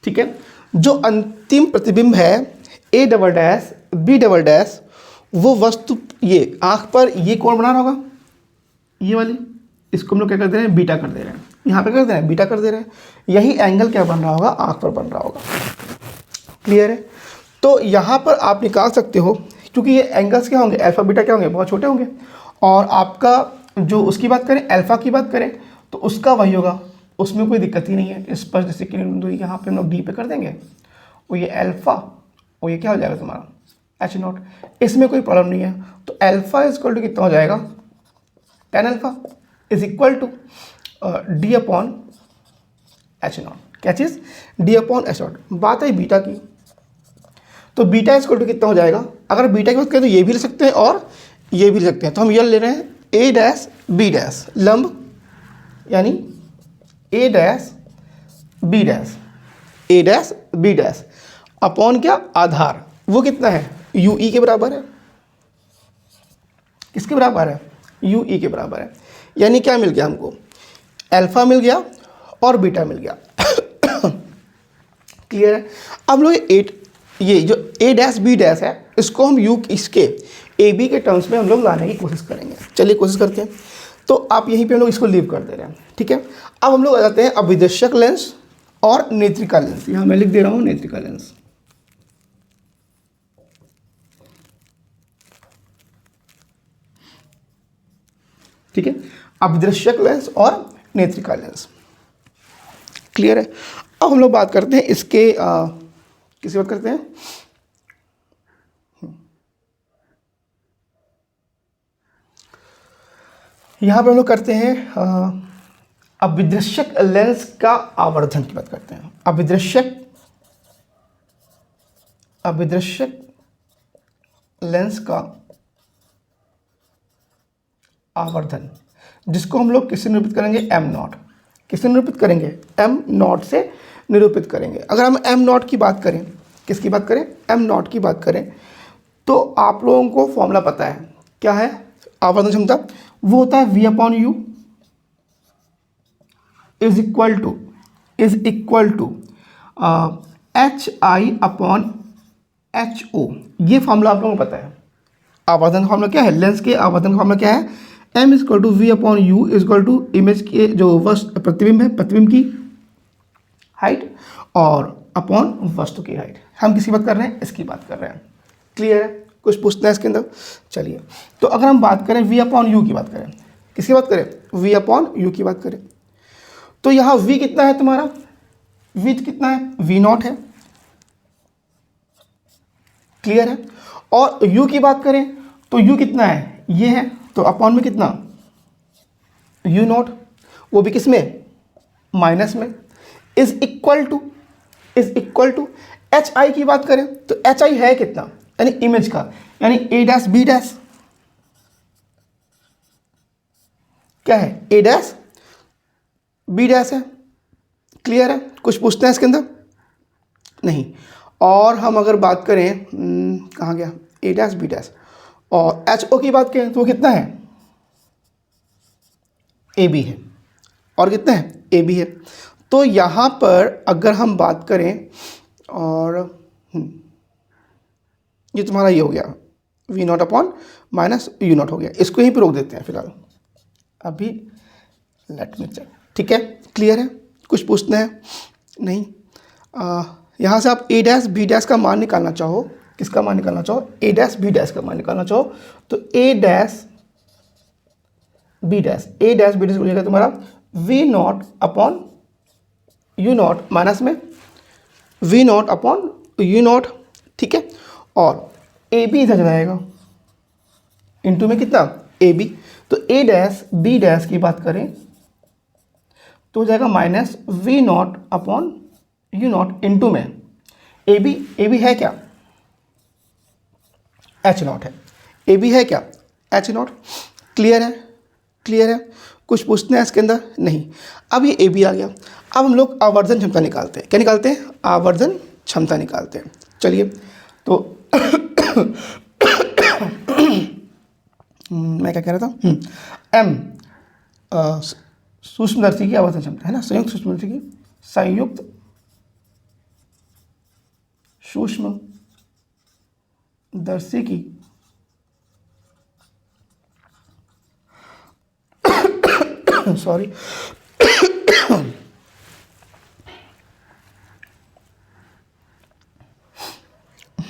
ठीक है, जो अंतिम प्रतिबिंब है A double dash B double dash वो वस्तु, ये आँख पर ये कोण बना रहा होगा, ये वाली, इसको हम लोग क्या कर दे रहे हैं, बीटा कर दे रहे हैं, यहाँ पे कर दे रहे हैं बीटा कर दे रहे हैं। यही एंगल क्या बन रहा होगा, आँख पर बन रहा होगा। क्लियर है। तो यहाँ पर आप निकाल सकते हो, क्योंकि ये एंगल्स क्या होंगे, अल्फा बीटा क्या होंगे, बहुत छोटे होंगे। और आपका जो उसकी बात करें, अल्फा की बात करें, तो उसका वही होगा, उसमें कोई दिक्कत ही नहीं है। इस पर जैसे किरण बिंदु यहाँ पे हम लोग डी पे कर देंगे, और ये अल्फा, और ये क्या हो जाएगा तुम्हारा एच नॉट, इसमें कोई प्रॉब्लम नहीं है। तो अल्फा इज इक्वल टू कितना हो जाएगा, tan alpha is equal to D upon H naught. क्या चीज़, डी अपॉन एच नॉट। बात है बीटा की, तो बीटा इज इक्वल टू कितना हो जाएगा, अगर बीटा की बात करें तो ये भी ले सकते हैं और ये भी ले सकते हैं। तो हम ये ले रहे हैं ए डैश बी डैश लंब, यानी ए डैश बी डैश, ए डैश बी डैश अपॉन क्या, आधार, वो कितना है, यू ई के बराबर है। किसके बराबर है, यू ई के बराबर है। यानी क्या मिल गया हमको, अल्फा मिल गया और बीटा मिल गया। क्लियर है। अब लोग ये जो ए डैश बी डैश है, इसको हम यू इसके ए बी के टर्म्स में हम लोग लाने की कोशिश करेंगे। चलिए कोशिश करते हैं। तो आप यहीं पे हम लोग इसको लीव कर दे रहे हैं, ठीक है। अब हम लोग आ जाते हैं अभिदर्शक लेंस और नेत्रिका लेंस। यहाँ मैं लिख दे रहा हूँ नेत्रिका लेंस, ठीक है, अभिदर्शक लेंस और नेत्रिका लेंस। क्लियर है। अब हम लोग बात करते हैं इसके किसी बात करते हैं, यहाँ पे हम लोग करते हैं अभिदर्शक लेंस का आवर्धन की बात करते हैं। अभिदर्शक लेंस का आवर्धन, जिसको हम लोग किससे निरूपित करेंगे, एम नॉट। किससे निरूपित करेंगे, एम नॉट से निरूपित करेंगे। अगर हम एम नॉट की बात करें, किसकी बात करें, एम नॉट की बात करें, तो आप लोगों को फॉर्मूला पता है, क्या है आवर्धन क्षमता, वो होता है V upon U is equal to H I upon H O. ये फॉर्मूला आप लोगों को पता है। आवर्धन का फॉर्मूला क्या है, लेंस के आवर्धन का फॉर्मूला क्या है, M is equal to V upon U is equal to image के जो वस्तु प्रतिबिंब है, प्रतिबिंब की हाइट और अपॉन वस्तु की हाइट। हम किसकी बात कर रहे हैं, इसकी बात कर रहे हैं। क्लियर है। कुछ पूछना है इसके अंदर। चलिए, तो अगर हम बात करें वी अपॉन यू की बात करें, किसकी बात करें, वी अपॉन यू की बात करें, तो यहाँ वी कितना है तुम्हारा, वी कितना है, वी नॉट है। क्लियर है। और यू की बात करें तो यू कितना है, ये है, तो अपॉन में कितना, यू नॉट, वो भी किस में, माइनस में, is equal to H I की बात करें तो एच आई है कितना, यानी इमेज का, यानी ए डैश बी डैश, क्या है, ए डैश बी डैश है। क्लियर है। कुछ पूछते हैं इसके अंदर, नहीं। और हम अगर बात करें कहाँ गया, ए डैश बी डैश, और एच ओ की बात करें तो वो कितना है, ए बी है, और कितना है, ए बी है। तो यहाँ पर अगर हम बात करें, और ये तुम्हारा ये हो गया V not upon minus U naught हो गया, इसको यहीं पर रोक देते हैं फिलहाल अभी, लेट मी चेक। ठीक है, क्लियर है। कुछ पूछना है, नहीं। यहाँ से आप ए डैश बी डैश का मान निकालना चाहो, किसका मान निकालना चाहो, ए डैश बी डैश का मान निकालना चाहो, तो ए डैश बी डैश हो जाएगा तुम्हारा V not upon U not, minus में V not upon U not. ठीक है, और ए बी इधर जाएगा, इनटू में कितना, ए बी। तो ए डैश बी डैश की बात करें तो हो जाएगा minus V not upon U naught, into में ए बी है क्या, एच नॉट है, ए बी है क्या, एच नॉट। क्लियर है, क्लियर है। कुछ पूछते हैं इसके अंदर, नहीं। अब ये ए बी आ गया। अब हम लोग आवर्धन क्षमता निकालते हैं। क्या निकालते हैं, आवर्धन क्षमता निकालते हैं। चलिए, तो मैं क्या कह रहा था, एम सूक्ष्मदर्शी की आवर्धन क्षमता है ना, संयुक्त सूक्ष्मदर्शी की, संयुक्त सूक्ष्मदर्शी की सॉरी।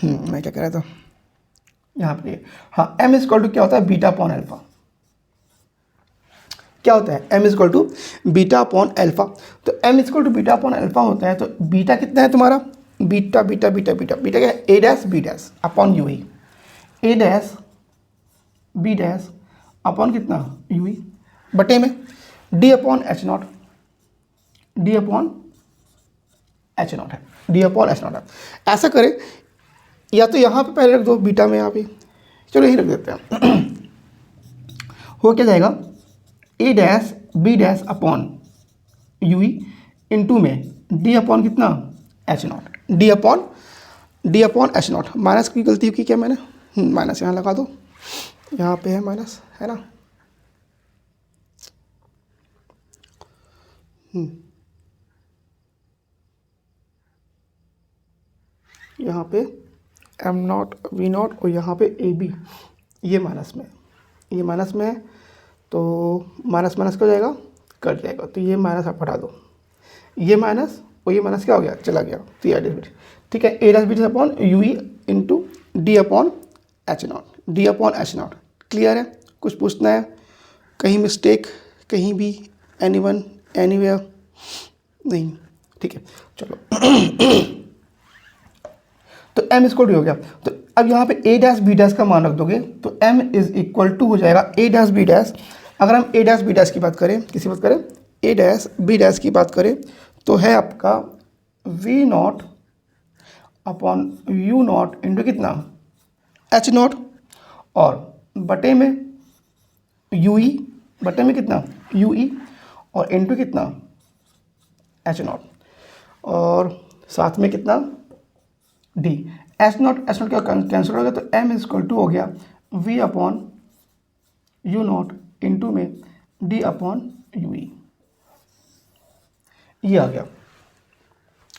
मैं क्या कह रहा था यहाँ पे, हाँ, m इक्वल टू क्या होता है, बीटा अपॉन अल्फा। क्या होता है, m equal to beta upon alpha. तो m equal to beta upon alpha होता है, तो बीटा कितना है तुम्हारा, beta beta beta beta beta क्या है, a dash b dash upon U E, a dash b dash upon कितना यू ई, बटे में d upon H naught, d upon H naught है, d अपॉन एच नॉट है। ऐसा करें, या तो यहाँ पे पहले रख दो बीटा में, यहाँ पे चलो यही रख देते हैं। हो क्या जाएगा, A dash B dash upon U E into में डी अपॉन कितना H not, D upon H not. Minus की गलती की क्या मैंने, माइनस यहाँ लगा दो, यहाँ पे है माइनस, है ना। यहाँ पे एम नॉट वी नॉट और यहाँ पे ए बी, ये माइनस में, ये माइनस में है, तो माइनस माइनस क्या हो जाएगा, कट जाएगा। तो ये माइनस आप हटा दो, ये माइनस और ये माइनस क्या हो गया, चला गया। तो ये डेबिट, ठीक है, A dash B dash upon U E into D upon H not, D upon H not. Clear है, कुछ पूछना है, कहीं मिस्टेक, कहीं भी, एनीवन एनीवेयर, नहीं, ठीक है, चलो। तो m इक्वल टू हो गया। तो अब यहाँ पे a डैश बी डैश का मान रख दोगे तो m इज इक्वल टू हो जाएगा a डैश बी डैश। अगर हम a डैश बी डैश की बात करें, किसी बात करें, a डैश बी डैश की बात करें, तो है आपका v naught upon u not into कितना h नॉट, और बटे में u ई, बटे में कितना u ई, और इंटू कितना h नॉट, और साथ में कितना डी। एच नॉट क्या कैंसिल हो गया, तो m इक्वल टू हो गया v upon U naught into में d अपॉन यू ई, ये आ गया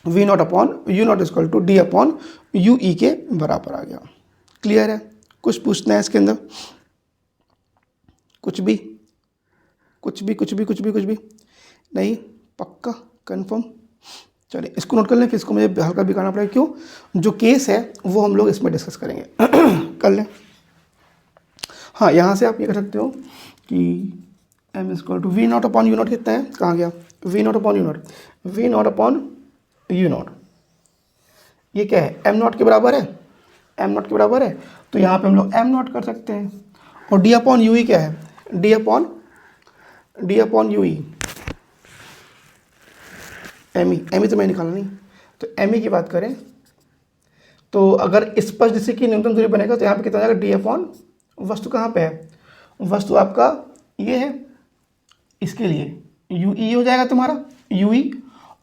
v naught upon U naught equal to d upon U E के बराबर आ गया। क्लियर है, कुछ पूछना है इसके अंदर, कुछ भी कुछ भी कुछ भी कुछ भी कुछ भी नहीं, पक्का कंफर्म। चलिए इसको नोट कर लें, फिर इसको मुझे हल्का भी करना पड़ेगा, क्यों, जो केस है वो हम लोग इसमें डिस्कस करेंगे। कर लें, हाँ, यहाँ से आप ये कर सकते हो कि m equal to V not upon U naught कितना है, कहाँ गया, V not upon U naught, V not upon U naught, ये क्या है, m नॉट के बराबर है, m नॉट के बराबर है, तो यहाँ पे हम लोग m नॉट कर सकते हैं। और d अपॉन यू ई क्या है, d upon U E, M E तो मैं निकाला नहीं, तो एम ई की बात करें तो अगर स्पष्ट दिशा की न्यूनतम दूरी बनेगा तो यहाँ पे कितना जाएगा, डी अपॉन, वस्तु कहाँ पे है, वस्तु आपका ये है, इसके लिए यू ई हो जाएगा तुम्हारा, यू ई,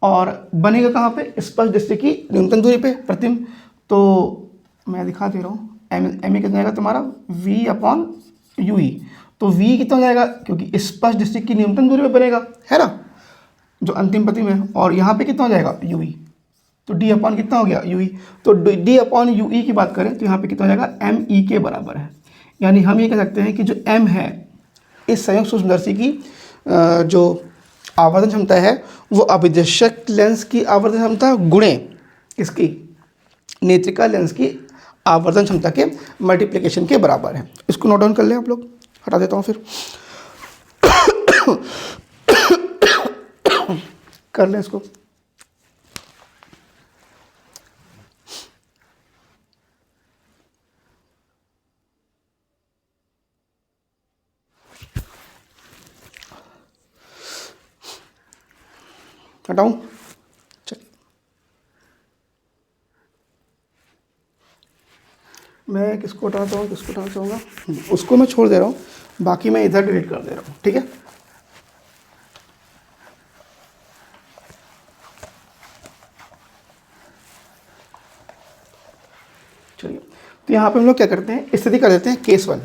और बनेगा कहाँ पे, स्पष्ट दृष्टि की न्यूनतम दूरी पे प्रतिबिंब। तो मैं दिखा दे रहा हूँ, एम ई कितना जाएगा तुम्हारा, वी अपॉन यू ई, तो वी कितना जाएगा, क्योंकि स्पष्ट दृष्टि की न्यूनतम दूरी पे बनेगा, है ना, जो अंतिम प्रतिबिंब है, और यहाँ पे कितना हो जाएगा, यू ई, तो डी अपॉन कितना हो गया, यू ई। तो डी अपॉन यू ई की बात करें तो यहाँ पे कितना हो जाएगा, एम ई के बराबर है। यानी हम ये कह सकते हैं कि जो एम है इस संयुक्त सूक्ष्मदर्शी की जो आवर्धन क्षमता है वो अभिदर्शक लेंस की आवर्धन क्षमता गुणे इसकी नेत्रिका लेंस की आवर्धन क्षमता के मल्टीप्लिकेशन के बराबर है। इसको नोट डाउन कर लें आप लोग, हटा देता हूँ फिर। कर लें इसको, हटाऊं, चलिए मैं किसको हटाना चाहूँगा, किसको हटाना चाहूँगा, उसको मैं छोड़ दे रहा हूँ, बाकी मैं इधर डिलीट कर दे रहा हूँ, ठीक है। चलिए, तो यहाँ पे हम लोग क्या करते हैं, स्थिति कर देते हैं केस वन,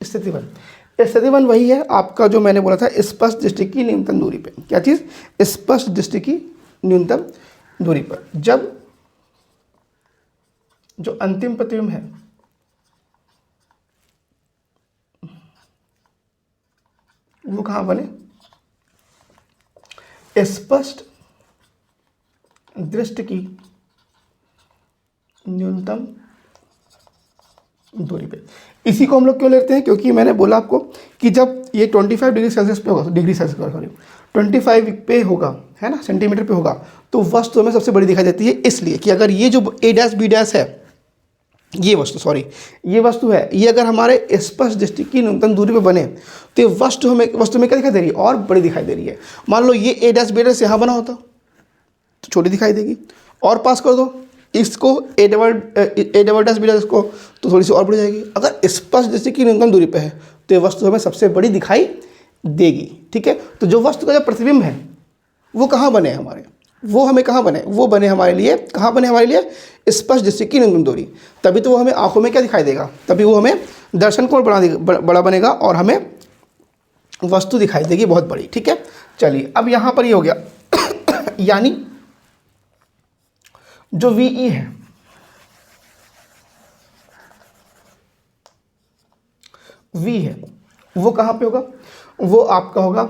स्थिति वन। स्थिति वन वही है आपका जो मैंने बोला था, स्पष्ट दृष्टि की न्यूनतम दूरी पे, क्या चीज़, स्पष्ट दृष्टि की न्यूनतम दूरी पर जब जो अंतिम प्रतिबिंब है वो कहाँ बने, स्पष्ट दृष्टि की न्यूनतम दूरी पे। इसी को हम लोग क्यों लेते हैं, क्योंकि मैंने बोला आपको कि जब ये 25 डिग्री सेल्सियस पे होगा, डिग्री सेल्सियस सॉरी 25 पे होगा, है ना, सेंटीमीटर पे होगा, तो वस्तु हमें सबसे बड़ी दिखाई देती है। इसलिए कि अगर ये जो ए डैश बी डैश है, ये वस्तु है, ये अगर हमारे स्पष्ट दृष्टि की न्यूनतम दूरी पे बने तो ये वस्तु में क्या दिखाई दे रही है, और बड़ी दिखाई दे रही है। मान लो ये ए डैश बी डैश यहाँ बना होता तो छोटी दिखाई देगी, और पास कर दो इसको A double dash B dash इसको, तो थोड़ी सी और बढ़ जाएगी। अगर स्पष्ट दृष्टि की न्यूनतम दूरी पे है तो ये वस्तु हमें सबसे बड़ी दिखाई देगी। ठीक है, तो जो वस्तु का जो प्रतिबिंब है वो कहाँ बने हमारे, वो हमें कहाँ बने, वो बने हमारे लिए, कहाँ बने हमारे लिए, स्पष्ट दृष्टि की न्यूनतम दूरी। तभी तो वो हमें आंखों में क्या दिखाई देगा, तभी वो हमें दर्शन कोण बड़ा बनेगा और हमें वस्तु दिखाई देगी बहुत बड़ी। ठीक है, चलिए अब यहाँ पर ये हो गया यानी जो VE है, V है, वो कहाँ पे होगा, वो आपका होगा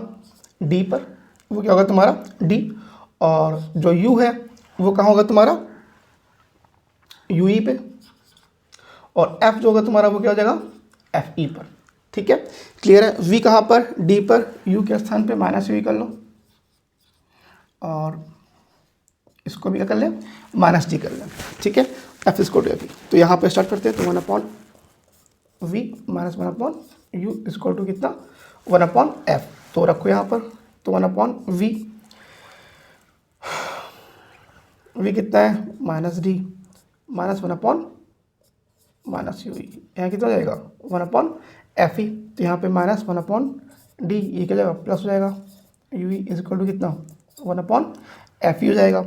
D पर, वो क्या होगा तुम्हारा D, और जो U है वो कहाँ होगा तुम्हारा UE पे, और F जो होगा तुम्हारा वो क्या हो जाएगा FE पर। ठीक है, क्लियर है। V कहाँ पर, D पर, U के स्थान पे माइनस UE कर लो, और इसको भी क्या कर लें, माइनस D कर लें। ठीक है, F इसको टू FE, तो यहाँ पे स्टार्ट करते हैं। तो 1/V माइनस 1/U इसको टू कितना 1/F, तो रखो यहाँ पर, तो 1/V, V कितना है -D माइनस 1/-UE, यहाँ कितना हो जाएगा 1/FE, तो यहाँ पे माइनस 1/D, ये क्या जाएगा प्लस हो जाएगा, UE इज इक्वल टू कितना 1/FE हो जाएगा।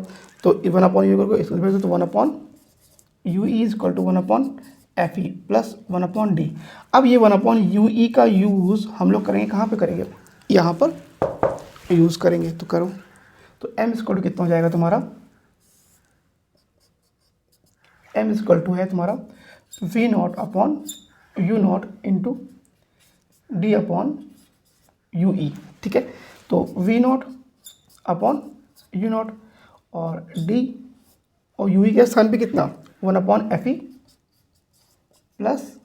तो 1/U को इसको फिर से, तो 1/UE is equal to 1/FE plus 1/D। अब ये 1/UE का यूज़ हम लोग करेंगे, कहाँ पे करेंगे, यहाँ पर यूज़ करेंगे। तो करो, तो M इज इक्वल टू कितना हो जाएगा तुम्हारा, M इज इक्वल टू है तुम्हारा V0/U0 इंटू D/UE। ठीक है, तो V0/U0 और D और UE के स्थान पे कितना 1/FE प्लस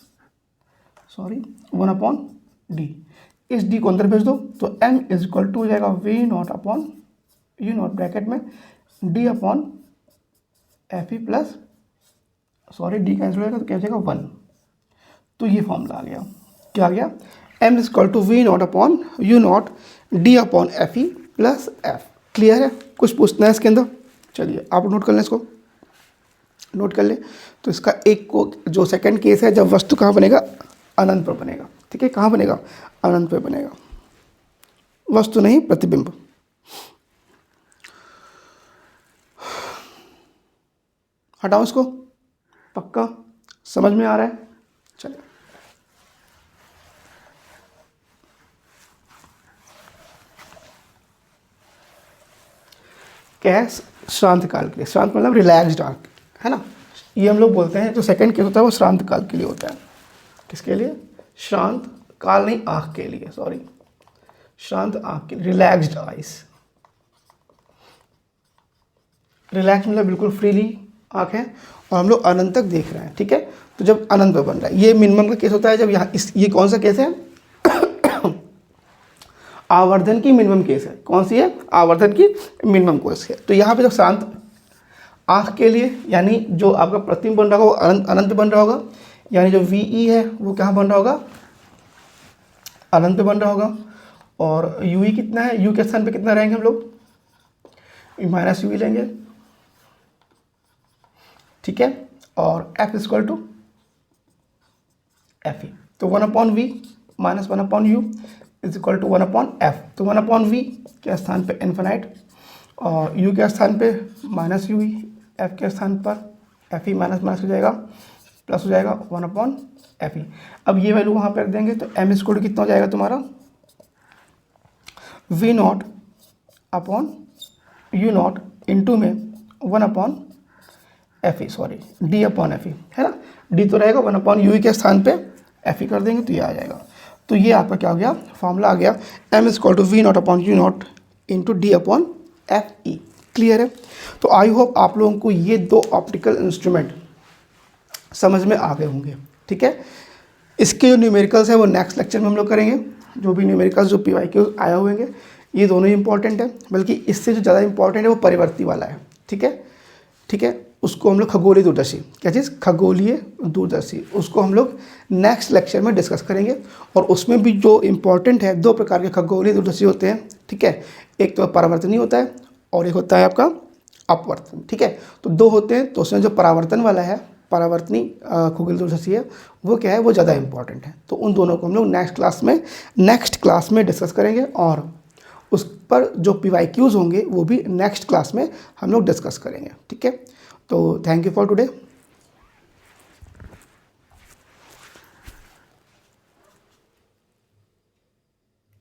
1/D, इस D को अंदर भेज दो, तो M इज इक्वल टू हो जाएगा V0/U0 ब्रैकेट में D/FE प्लस D कैंसिल हो जाएगा, तो क्या हो जाएगा 1। तो ये फॉर्मूला आ गया, क्या आ गया, M is equal to V0/U0 D/FE plus F। Clear है, कुछ पूछना है इसके अंदर, चलिए आप नोट कर लें, इसको नोट कर ले। तो इसका एक को जो सेकंड केस है, जब वस्तु कहाँ बनेगा, अनंत पर बनेगा। ठीक है, कहाँ बनेगा, अनंत पर बनेगा, वस्तु नहीं प्रतिबिंब। हटाओ इसको, पक्का समझ में आ रहा है, चलिए कैस श्रांत काल के लिए, श्रांत मतलब रिलैक्स्ड आंख, है ना, ये हम लोग बोलते हैं। जो सेकंड केस होता है वो श्रांत काल के लिए होता है। किसके लिए, श्रांत काल नहीं, आंख के लिए, सॉरी, श्रांत आंख के लिए, रिलैक्स्ड आइज। रिलैक्स मतलब बिल्कुल फ्रीली आंख है और हम लोग अनंत तक देख रहे हैं। ठीक है, तो जब अनंत पर बन रहा है, ये मिनिमम का केस होता है। जब यहाँ ये कौन सा केस है, आवर्धन की मिनिमम केस है। कौन सी है, आवर्धन की मिनिमम केस है। तो यहाँ पे जब शांत आँख के लिए, यानी जो आपका प्रतिबिंब बन रहा होगा वो अनंत बन रहा होगा, यानी जो VE है वो कहाँ बन रहा होगा, अनंत बन रहा होगा। और UE कितना है, U के स्थान पे कितना रहेंगे हम लोग, -UE लेंगे। ठीक है, और F इक्वल टू FE, तो 1/V minus 1/U is equal to 1/F। तो 1/V के स्थान पे इन्फिनाइट, और U के स्थान पे -UE, F के स्थान पर FE माइनस हो जाएगा, प्लस हो जाएगा 1/FE। अब ये वैल्यू वहाँ पे रख देंगे, तो M इक्वल टू कितना हो जाएगा तुम्हारा, V0/U0 इंटू में 1/FE, सॉरी D/FE, है ना, D तो रहेगा, 1/UE के स्थान पे FE कर देंगे तो ये आ जाएगा। तो ये आपका क्या हो गया, फॉर्मूला आ गया m=v0/u0 × d/Fe। क्लियर है। तो आई होप आप लोगों को ये 2 ऑप्टिकल इंस्ट्रूमेंट समझ में आ गए होंगे। ठीक है, इसके जो न्यूमेरिकल्स है वो नेक्स्ट लेक्चर में हम लोग करेंगे। जो भी न्यूमेरिकल्स जो PYQ आए हुए हैं ये दोनों ही इंपॉर्टेंट है, बल्कि इससे जो ज़्यादा इंपॉर्टेंट है वो परिवर्ती वाला है। ठीक है, ठीक है, उसको हम लोग खगोलीय दूरदर्शी, क्या चीज़, खगोलीय दूरदर्शी, उसको हम लोग नेक्स्ट लेक्चर में डिस्कस करेंगे। और उसमें भी जो इम्पोर्टेंट है, 2 प्रकार के खगोलीय दूरदर्शी होते हैं। ठीक है, एक तो परावर्तनी होता है और एक होता है आपका अपवर्तन। ठीक है, तो 2 होते हैं। तो उसमें जो परावर्तन वाला है, परावर्तनी खगोलीय दूरदर्शी है, वो क्या है, वो ज़्यादा इंपॉर्टेंट है। तो उन दोनों को हम लोग नेक्स्ट क्लास में डिस्कस करेंगे और उस पर जो PYQs होंगे वो भी नेक्स्ट क्लास में हम लोग डिस्कस करेंगे। ठीक है, तो थैंक यू फॉर टुडे।